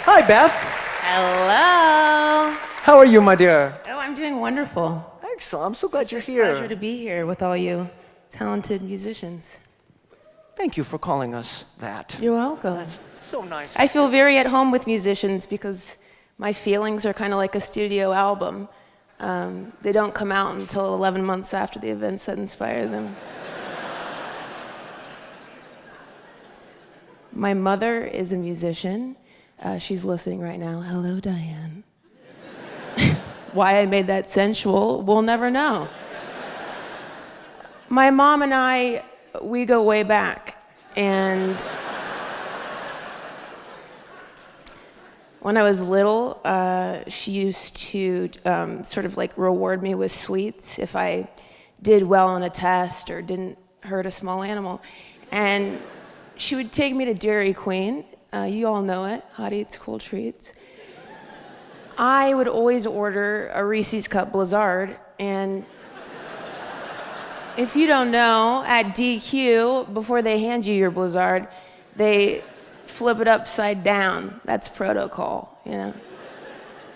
Hi, Beth. Hello. How are you, my dear? Oh, I'm doing wonderful. Excellent. I'm so glad you're It's a here. pleasure to be here with all you talented musicians. Thank you for calling us that. You're welcome. That's so nice. I feel very at home with musicians because my feelings are kind of like a studio album. They don't come out until 11 months after the events that inspire them. My mother is a musician. She's listening right now. Hello, Diane. Why I made that sensual, we'll never know. My mom and I, we go way back. And when I was little, she used to sort of like reward me with sweets if I did well on a test or didn't hurt a small animal. And she would take me to Dairy Queen. You all know it, hot eats, cool treats. I would always order a Reese's Cup Blizzard, and if you don't know, at DQ, before they hand you your Blizzard, they flip it upside down. That's protocol, you know?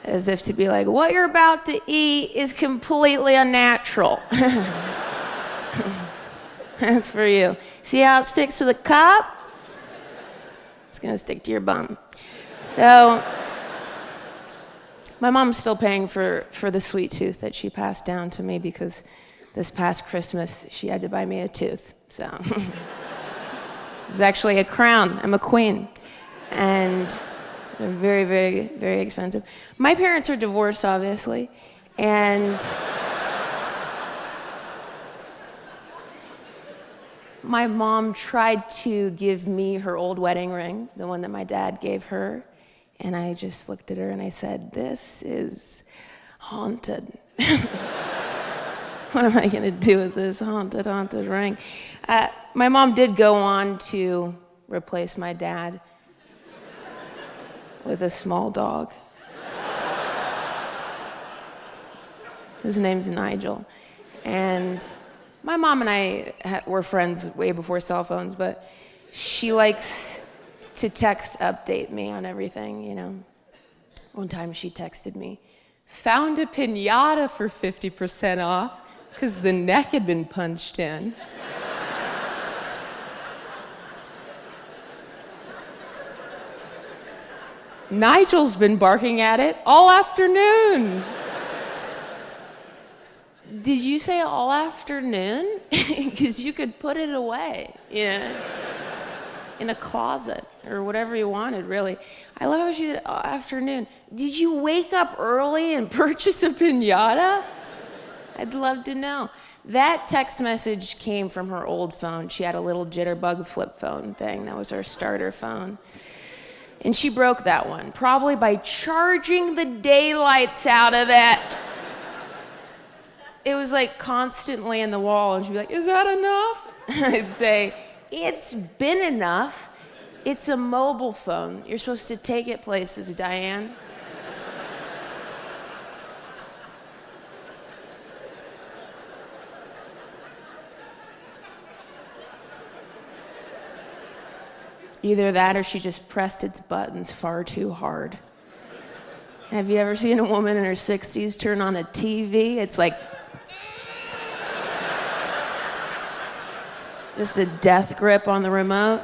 As if to be like, what you're about to eat is completely unnatural. That's for you. See how it sticks to the cup? It's gonna stick to your bum. So, my mom's still paying for the sweet tooth that she passed down to me because this past Christmas she had to buy me a tooth. So, it's actually a crown. I'm a queen. And they're very, very, very expensive. My parents are divorced, obviously, and my mom tried to give me her old wedding ring, the one that my dad gave her, and I just looked at her and I said, this is haunted. What am I gonna do with this haunted ring? My mom did go on to replace my dad with a small dog. His name's Nigel. And my mom and I were friends way before cell phones, but she likes to text update me on everything, you know. One time she texted me, found a piñata for 50% off because the neck had been punched in. Nigel's been barking at it all afternoon. Did you say all afternoon? Because you could put it away, you know, in a closet or whatever you wanted, really. I love how she did all afternoon. Did you wake up early and purchase a piñata? I'd love to know. That text message came from her old phone. She had a little jitterbug flip phone thing. That was her starter phone. And she broke that one, probably by charging the daylights out of it. It was like constantly in the wall, and she'd be like, is that enough? I'd say, it's been enough. It's a mobile phone. You're supposed to take it places, Diane. Either that or she just pressed its buttons far too hard. Have you ever seen a woman in her 60s turn on a TV? It's like just a death grip on the remote.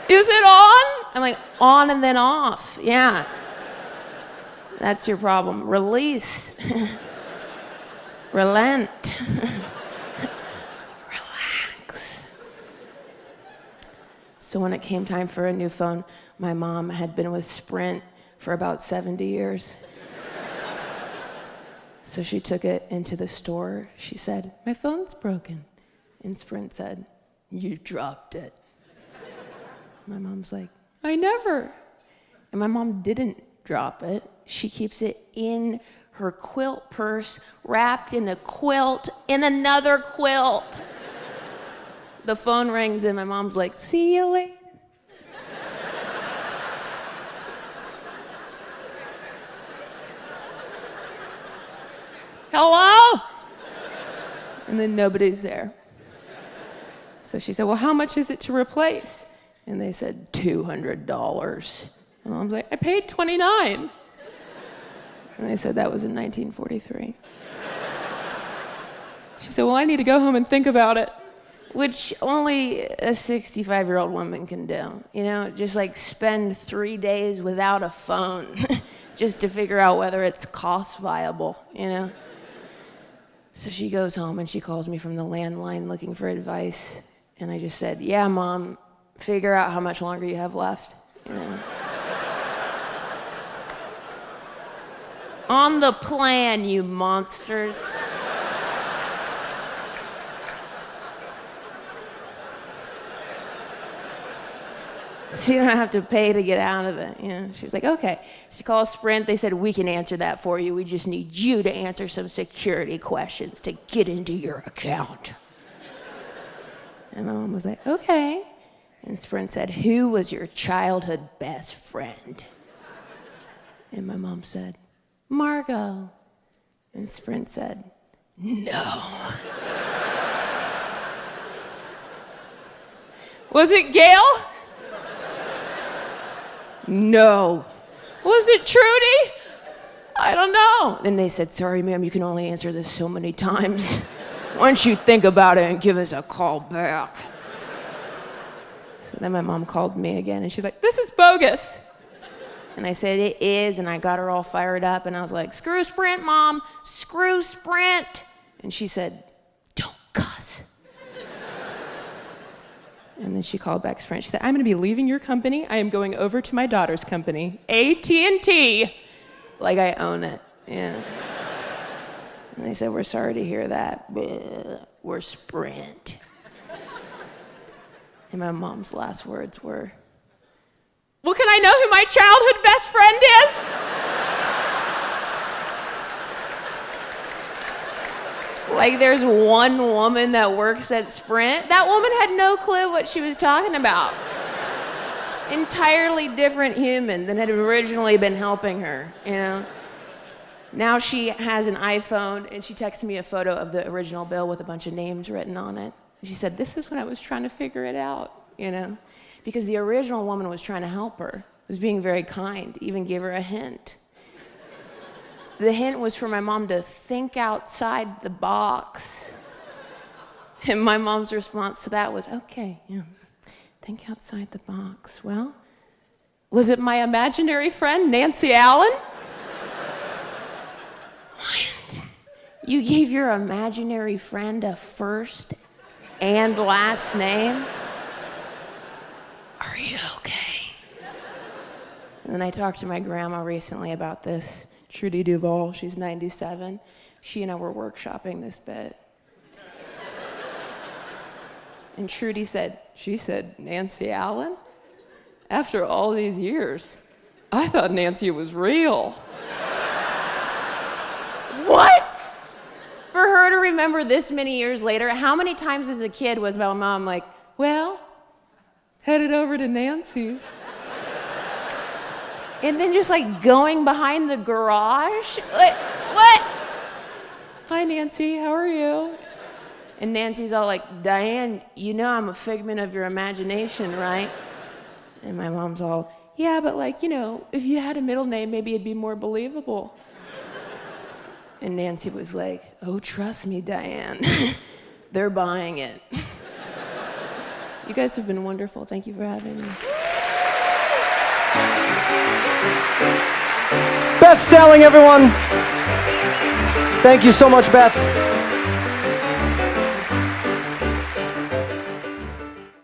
Is it on? I'm like, on and then off. Yeah. That's your problem. Release. Relent. Relax. So when it came time for a new phone, my mom had been with Sprint for about 70 years. So she took it into the store. She said, my phone's broken. And Sprint said, you dropped it. My mom's like, I never. And my mom didn't drop it. She keeps it in her quilt purse, wrapped in a quilt, in another quilt. The phone rings and my mom's like, see you later. Hello? And then nobody's there. So she said, well, how much is it to replace? And they said, $200. My mom's like, I paid $29. And I said, that was in 1943. She said, well, I need to go home and think about it. Which only a 65-year-old woman can do. You know, just like spend 3 days without a phone just to figure out whether it's cost viable, you know? So she goes home and she calls me from the landline looking for advice. And I just said, yeah, Mom, figure out how much longer you have left, you know? On the plan, you monsters. So you don't have to pay to get out of it. You know? She was like, okay. She called Sprint. They said, we can answer that for you. We just need you to answer some security questions to get into your account. And my mom was like, okay. And Sprint said, who was your childhood best friend? And my mom said, Margot. And Sprint said, no. Was it Gail? No. Was it Trudy? I don't know. And they said, sorry, ma'am, you can only answer this so many times. Why don't you think about it and give us a call back? So then my mom called me again, and she's like, this is bogus. And I said, it is, and I got her all fired up, and I was like, screw Sprint, Mom, screw Sprint. And she said, don't cuss. And then she called back Sprint. She said, I'm going to be leaving your company. I am going over to my daughter's company, AT&T. Like I own it. Yeah. And they said, we're sorry to hear that. Bleh, we're Sprint. And my mom's last words were, well, can I know who my childhood best friend is? Like there's one woman that works at Sprint. That woman had no clue what she was talking about. Entirely different human than had originally been helping her, you know? Now she has an iPhone and she texted me a photo of the original bill with a bunch of names written on it. And she said, this is when I was trying to figure it out, you know? Because the original woman was trying to help her, was being very kind, even gave her a hint. The hint was for my mom to think outside the box. And my mom's response to that was, okay, yeah, think outside the box. Well, was it my imaginary friend, Nancy Allen? What? You gave your imaginary friend a first and last name? Are you okay? And then I talked to my grandma recently about this. Trudy Duvall, she's 97. She and I were workshopping this bit. And Trudy said, Nancy Allen? After all these years, I thought Nancy was real. What? For her to remember this many years later, how many times as a kid was my mom like, well, headed over to Nancy's. And then just like going behind the garage. Like, what? Hi, Nancy, how are you? And Nancy's all like, Diane, you know I'm a figment of your imagination, right? And my mom's all, yeah, but like, you know, if you had a middle name, maybe it'd be more believable. And Nancy was like, oh, trust me, Diane. They're buying it. You guys have been wonderful. Thank you for having me. Beth Stelling, everyone. Thank you so much, Beth.